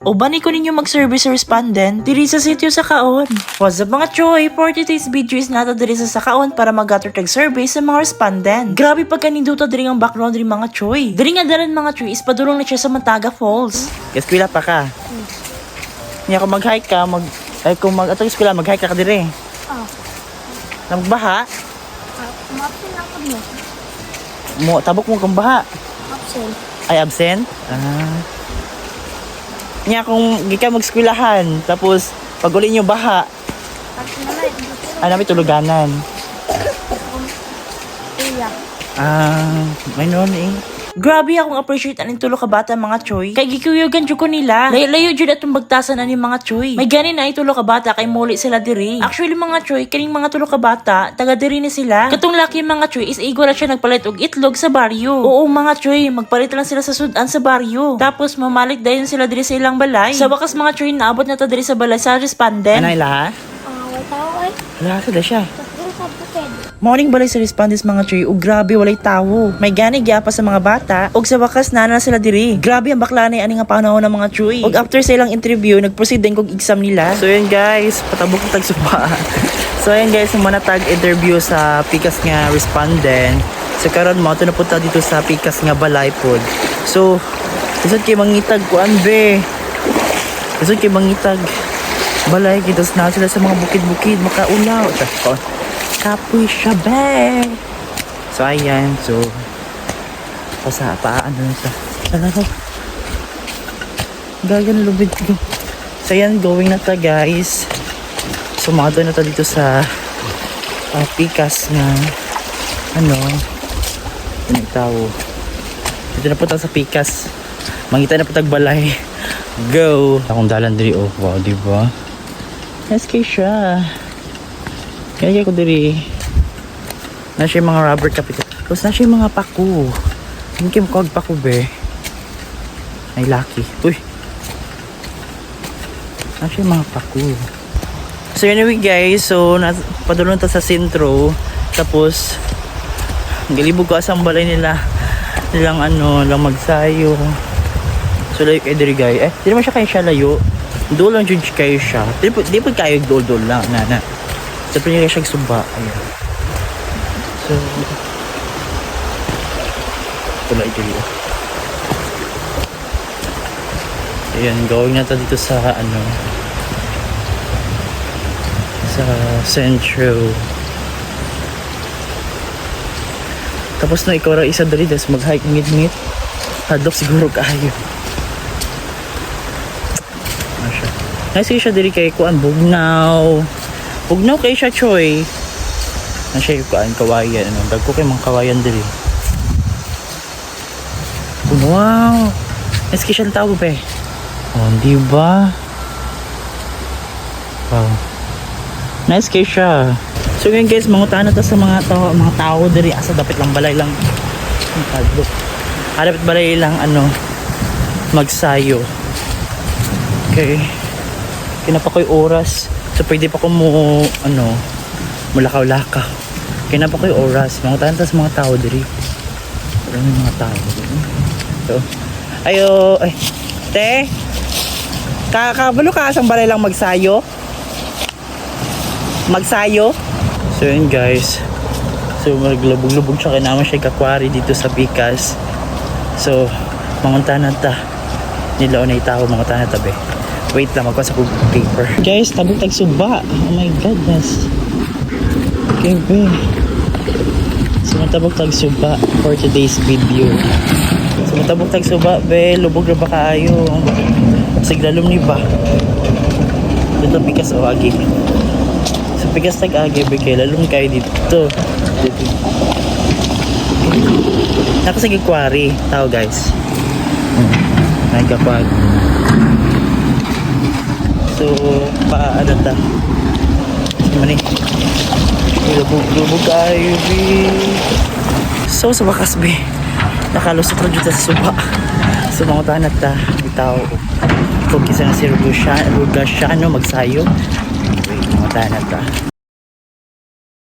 O bani ko ninyo mag-service respondent diri sa sitio sa Kaon. What's up mga choy? For today's video is nato diri sa Kaon para mag-gather tag survey sa mga respondent. Grabe pagkaninduta diri ang background diri mga choy. Diri nga dalan mga choy is padulong na siya sa Mantaga Falls. Eskwela pa ka. Niya kung mag-hike ka, kung atong eskwela mag-hike ka dire. Oh. Nagbaha? Umapsin lang ko mo. Tabok mo kung baha. Absent. Ay absent? Niya kung gika mag-eskwelahan, tapos pag uli nyo baha, Absent na lang. namin tuluganan. Iya. May noon eh. Grabe akong appreciate aning tulo ka bata mga choy. Kay gikuyugan jud ko nila. Layo jud atong bagtasan ani mga choy. May ganin na itulo ka bata kay muli sila diri. Actually mga choy, kining mga tulo ka bata, taga diri ni sila. Katong laki mga choy is igora siya nagpalit og itlog sa baryo. Oo mga choy, magpalit lang sila sa sudan sa baryo. Tapos mamalik dayon sila diri sa ilang balay. Sa wakas mga choy, naabot na ta diri sa balay sa respondent. Anay laha? Wala tao ay. Laha sa siya. Tapos sa bukid. Morning balay sa respondents mga choy, ug grabe walay tawo. May gani gyapa sa mga bata, ug sa wakas na sila diri. Grabe ang baklanay ani nga panahon ng mga choy. Ug after sa ilang interview, nagproceed din kog exam nila. So yun guys, patabok na tagsuba. So yun guys, yung manatag interview sa Pikas nga respondent. So karon mo, ito na punta dito sa Pikas nga balay pod. So, isod kay mangitag kuan be. Isod kay mangitag balay kitos na sila sa mga bukid-bukid makaulaw. Kapoy siya be. So ayan, so paano na siya. Gagan lubid ko. So ayan, going na ta guys. Sumado na ta dito sa Pikas nga tao. Dito na po ta sa Pikas. Mangita na po tag balay. Go! Akong dalan diri oh. Wow, diba? SK siya. Kaya ko diri. Nasa yung mga rubber kapit. Tapos nasa yung mga paku. Hindi kayo makawag paku be. Ay lucky. Uy! Nasa yung mga paku. So anyway guys, so padulong ta sa sentro. Tapos galibog ko asang balay nila. Nilang lang magsayo. So layo kayo diri guys. Di naman siya kayo siya layo. Doon lang judge kayo siya. Di po kayo dol lang. So pinili siya sumba. Ayan. So tulay diri. Ayan, going na dito sa sa Centro. Tapos na ikaw ra isa dali des mag-hike ngit-ngit. Hadlok siguro kaayo. Asya. Nice siya diri kay kuan Bugnaw. Bugnaw kay siya choy. Na siya kuan kawayan dagko kay mga kawayan diri. Wow. Nice kay siya tao be. Oh, di ba? Wow. Nice kay siya. So yun guys, mangutan na to sa mga tao diri asa dapat lang balay lang. Dapat balay lang magsayo. Okay. Kinapa ko'y oras. So pwede pa ko mulakaw-lakaw. Kinapa ko'y oras. Mangutan na sa mga tao diri. Marami mga tao diri. So, ay, te. Kakabalo ka asang balay lang magsayo? Magsayo? So yun guys. So maglubog-lubog siya kaya naman siya kakwari dito sa Pikas. So manguntahan na ta. Nilaon na itao manguntahan na ta be. Wait lang magkuha sa paper. Guys, tabog tagsuba. Oh my goodness. Okay be. So matabog tagsuba for today's video. So matabog tagsuba be. Lubog na ba kaayo? Siglalom ni ba? Dito Pikas o agi. So Pikas tag-agi be kay lalong kayo dito. Nakasagig kwari tao guys. Nagkapag. So paano ta? Mani. Lubog kayo be. So sa wakas be. Nakalusot na dito sa suba. So mga tanat ta. Bitaw. Kung kisa na si Rugasiano magsayo. Wait, mga tanat ta.